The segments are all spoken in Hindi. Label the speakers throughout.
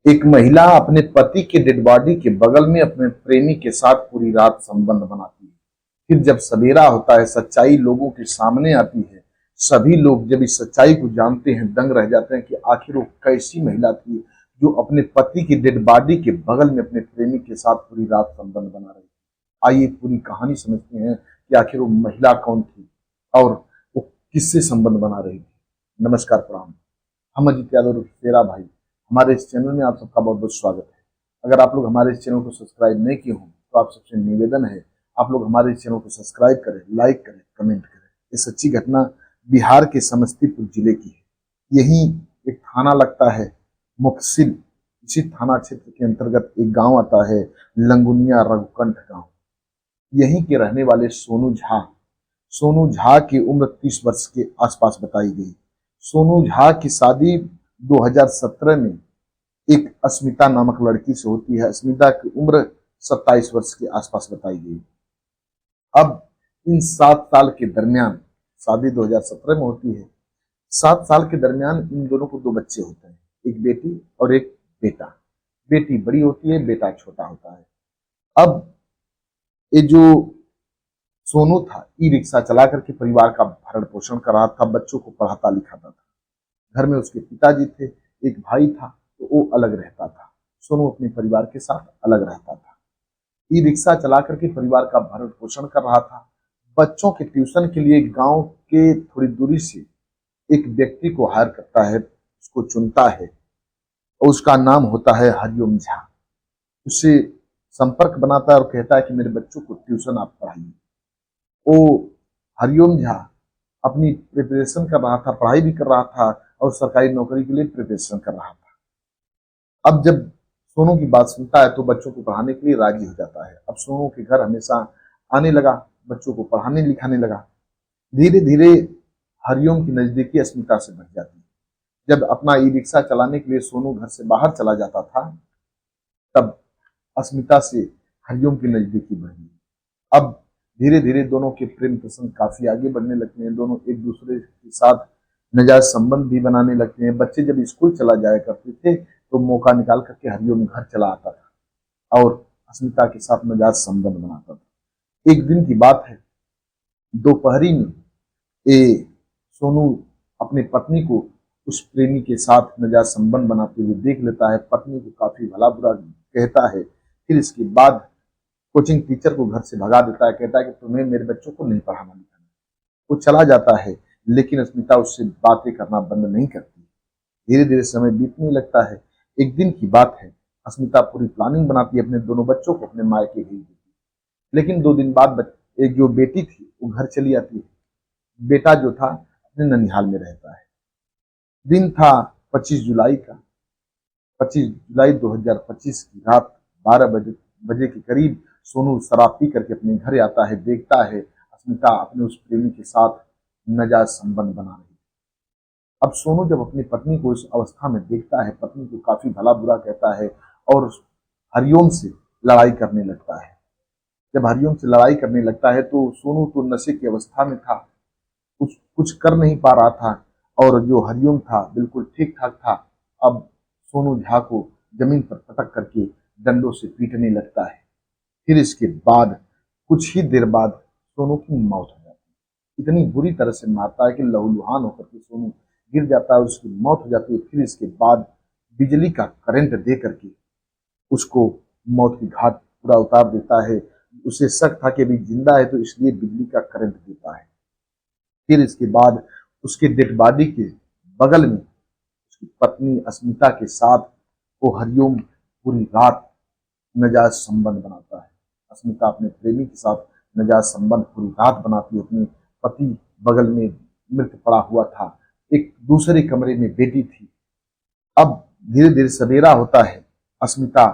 Speaker 1: एक महिला अपने पति के डेड बॉडी के बगल में अपने प्रेमी के साथ पूरी रात संबंध बनाती है। फिर जब सवेरा होता है, सच्चाई लोगों के सामने आती है। सभी लोग जब इस सच्चाई को जानते हैं, दंग रह जाते हैं कि आखिर वो कैसी महिला थी जो अपने पति की डेड बॉडी के बगल में अपने प्रेमी के साथ पूरी रात संबंध बना रही थी। आइए पूरी कहानी समझते हैं कि आखिर वो महिला कौन थी और वो किससे संबंध बना रही थी। नमस्कार, प्रणाम। हम अजीत यादव तेरा भाई, हमारे इस चैनल में आप सबका बहुत बहुत स्वागत है। अगर आप लोग हमारे इस चैनल को सब्सक्राइब नहीं किए हों तो आप सबसे निवेदन है आप लोग हमारे इस चैनल को सब्सक्राइब करें, लाइक करें, कमेंट करें। ये सच्ची घटना बिहार के समस्तीपुर जिले की है। यही एक थाना लगता है मुफस्सिल। इसी थाना क्षेत्र के अंतर्गत एक गांव आता है लंगुनिया रघुकंठ गांव। यहीं के रहने वाले सोनू झा की उम्र 30 वर्ष के आसपास बताई गई। सोनू झा की शादी 2017 में एक अस्मिता नामक लड़की से होती है। अस्मिता की उम्र 27 वर्ष के आसपास बताई गई। अब इन 7 साल के दरमियान, शादी 2017 में होती है, 7 साल के दरमियान इन दोनों को 2 बच्चे होते हैं, एक बेटी और एक बेटा। बेटी बड़ी होती है, बेटा छोटा होता है। अब ये जो सोनू था, ई रिक्शा चला करके परिवार का भरण पोषण कर रहा था, बच्चों को पढ़ाता लिखाता था। घर में उसके पिताजी थे, एक भाई था, तो वो अलग रहता था। सोनू अपने परिवार के साथ अलग रहता था। ई रिक्शा चला करके परिवार का भरण पोषण कर रहा था। बच्चों के ट्यूशन के लिए गांव के थोड़ी दूरी से एक व्यक्ति को हायर करता है, उसको चुनता है और उसका नाम होता है हरिओम झा। उससे संपर्क बनाता है और कहता है कि मेरे बच्चों को ट्यूशन आप पढ़ाइए। वो हरिओम झा अपनी प्रिपरेशन कर रहा था, पढ़ाई भी कर रहा था और सरकारी नौकरी के लिए प्रिपरेशन कर रहा था। अब जब सोनू की बात सुनता है तो बच्चों को पढ़ाने के लिए राजी हो जाता है। अब सोनू के घर हमेशा आने लगा, बच्चों को पढ़ाने लिखाने लगा। धीरे धीरे हरिओम की नजदीकी अस्मिता से बढ़ जाती है। जब अपना ई रिक्शा चलाने के लिए सोनू घर से बाहर चला जाता था, तब अस्मिता से हरिओम की नजदीकी बढ़ी। अब धीरे धीरे दोनों के प्रेम प्रसंग काफी आगे बढ़ने लगते हैं। दोनों एक दूसरे के साथ नाजायज संबंध भी बनाने लगते हैं। बच्चे जब स्कूल चला जाया करते थे तो मौका निकाल करके हरिओम घर चला आता था और अस्मिता के साथ नाजायज संबंध बनाता था। एक दिन की बात है, दोपहरी में ए सोनू अपनी पत्नी को उस प्रेमी के साथ नाजायज संबंध बनाते हुए देख लेता है। पत्नी को काफी भला बुरा कहता है। फिर इसके बाद कोचिंग टीचर को घर से भगा देता है, कहता है कि तुम्हें मेरे बच्चों को नहीं पढ़ाना लिखाना। वो चला जाता है, लेकिन अस्मिता उससे बातें करना बंद नहीं करती। धीरे धीरे समय बीतने लगता है। एक दिन की बात है, अस्मिता पूरी प्लानिंग बनाती है, अपने दोनों बच्चों को अपने मायके भेज देती है। लेकिन 2 दिन बाद एक जो बेटी थी वो घर चली आती है। बेटा जो था अपने ननिहाल में रहता है। दिन था 25 जुलाई का। 25 जुलाई 2025 की रात 12 बजे के करीब सोनू शराब पी करके अपने घर आता है। देखता है अस्मिता अपने उस प्रेमी के साथ नाजायज संबंध बना रही है। अब सोनू जब अपनी पत्नी को इस अवस्था में देखता है, पत्नी को काफी भला बुरा कहता है और हरिओम से लड़ाई करने लगता है। जब हरिओम से लड़ाई करने लगता है तो सोनू तो नशे की अवस्था में था, कुछ कर नहीं पा रहा था और जो हरिओम था बिल्कुल ठीक ठाक था। अब सोनू झा को जमीन पर पटक करके डंडों से पीटने लगता है। फिर इसके बाद कुछ ही देर बाद सोनू की मौत हो जाती है। इतनी बुरी तरह से मारता है कि लहूलुहान होकर के सोनू गिर जाता है, उसकी मौत हो जाती है। फिर इसके बाद बिजली का करंट दे करके उसको मौत की घाट पूरा उतार देता है। उसे शक था कि अभी जिंदा है तो इसलिए बिजली का करंट देता है। फिर इसके बाद उसके डेड बॉडी के बगल में उसकी पत्नी अस्मिता के साथ वो हरिओम पूरी रात नाजायज संबंध बनाता है। अस्मिता अपने प्रेमी के साथ नाजायज संबंध पूरी रात बनाती है। अपने पति बगल में मृत पड़ा हुआ था, एक दूसरे कमरे में बेटी थी। अब धीरे धीरे सवेरा होता है, अस्मिता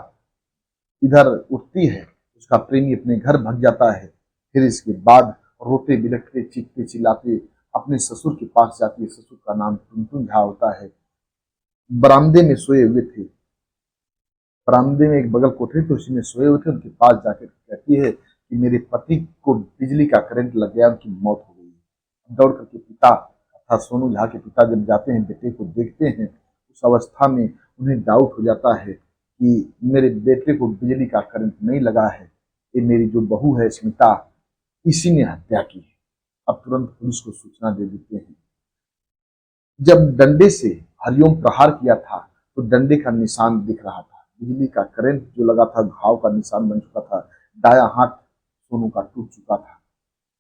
Speaker 1: इधर उठती है, उसका प्रेमी अपने घर भाग जाता है। फिर इसके बाद रोते बिलखते चीखते चिल्लाते अपने ससुर के पास जाती है। ससुर का नाम टुनटुन झा होता है। बरामदे में सोए हुए थे, बरामदे में एक बगल कोठरी थी, उसी में सोए हुए थे। उनके पास जाकर कहती है कि मेरे पति को बिजली का करंट लग गया, उनकी मौत हो गई। दौड़ करके पिता अर्थात सोनू झा के पिता जब जाते हैं, बेटे को देखते हैं, उस अवस्था में उन्हें डाउट हो जाता है कि मेरे बेटे को बिजली का करंट नहीं लगा है, ये मेरी जो बहू है स्मिता, इसी ने हत्या की है। अब तुरंत पुलिस को सूचना दे देते हैं। जब डंडे से हरिओम प्रहार किया था तो डंडे का निशान दिख रहा था, बिजली का करंट जो लगा था घाव का निशान बन चुका था, दाया हाथ सोनू का टूट चुका था।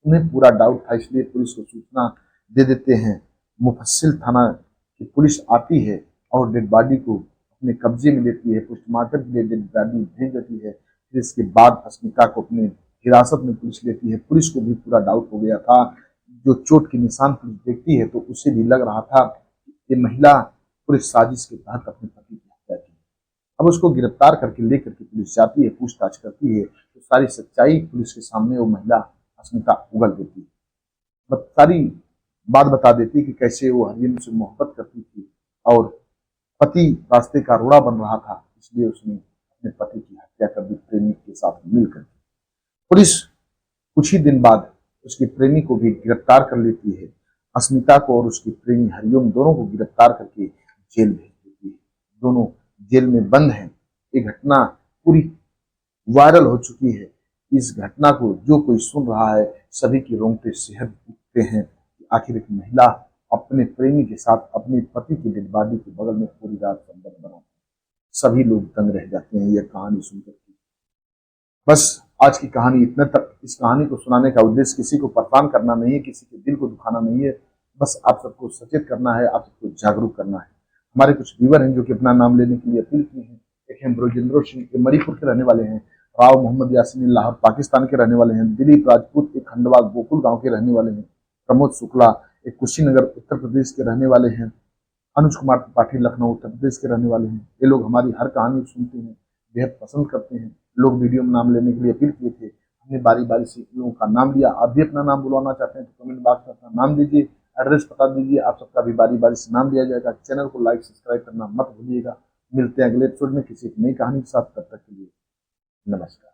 Speaker 1: उन्हें पूरा डाउट था, इसलिए पुलिस को सूचना दे देते हैं। मुफस्सिल थाना की पुलिस आती है और डेड बॉडी को अपने कब्जे में लेती है, पोस्टमार्टम के लिए डेड बॉडी भेज देती है। फिर इसके बाद अस्मिता को अपने हिरासत में पुलिस लेती है। पुलिस को भी पूरा डाउट हो गया था, जो चोट के निशान पुलिस देखती है तो उसे भी लग रहा था कि महिला पूरी साजिश के तहत अपने पति की हत्या की। अब उसको गिरफ्तार करके लेकर के पुलिस जाती है, पूछताछ करती है, तो सारी सच्चाई पुलिस के सामने वो महिला अस्मिता उगल देती है, सारी बात बता देती है कि कैसे वो हरिओम से मोहब्बत करती थी और पति रास्ते का रोड़ा बन रहा था, इसलिए उसने अपने पति की हत्या कर दी प्रेमी के साथ मिलकर। पुलिस कुछ ही दिन बाद उसके प्रेमी को भी गिरफ्तार कर लेती है। अस्मिता को और उसके प्रेमी हरिओम दोनों को गिरफ्तार करके जेल भेज देती है। दोनों जेल में बंद हैं। ये घटना पूरी वायरल हो चुकी है। इस घटना को जो कोई सुन रहा है, सभी के रोंगटे सिहर उठते हैं कि आखिर एक महिला अपने प्रेमी के साथ अपने पति की डेड बॉडी के बगल में पूरी रात संबंध बनाती है। सभी लोग दंग रह जाते हैं यह कहानी सुनकर के। बस आज की कहानी इतने तक। इस कहानी को सुनाने का उद्देश्य किसी को परेशान करना नहीं है, किसी के दिल को दुखाना नहीं है, बस आप सबको सचेत करना है, आप सबको जागरूक करना है। हमारे कुछ व्यूअर हैं जो कि अपना नाम लेने के लिए अपील की है। एक हैं ब्रजेंद्र सिंह, ये मणिपुर के रहने वाले हैं। राव मोहम्मद यासीन लाहौर पाकिस्तान के रहने वाले हैं। दिलीप राजपूत एक खंडवा गोकुल गांव के रहने वाले हैं। प्रमोद शुक्ला एक कुशीनगर उत्तर प्रदेश के रहने वाले हैं। अनुज कुमार त्रिपाठी लखनऊ उत्तर प्रदेश के रहने वाले हैं। ये लोग हमारी हर कहानी सुनते हैं, बेहद पसंद करते हैं। लोग वीडियो में नाम लेने के लिए अपील किए थे, हमने बारी बारी से इन लोगों का नाम लिया। आप भी अपना नाम बुलवाना चाहते हैं तो कमेंट बॉक्स में अपना नाम दीजिए, एड्रेस बता दीजिए, आप सबका भी बारी बारी से नाम लिया जाएगा। चैनल को लाइक सब्सक्राइब करना मत भूलिएगा। मिलते हैं अगले एपिसोड में किसी एक नई कहानी के साथ, तब तक के लिए नमस्कार।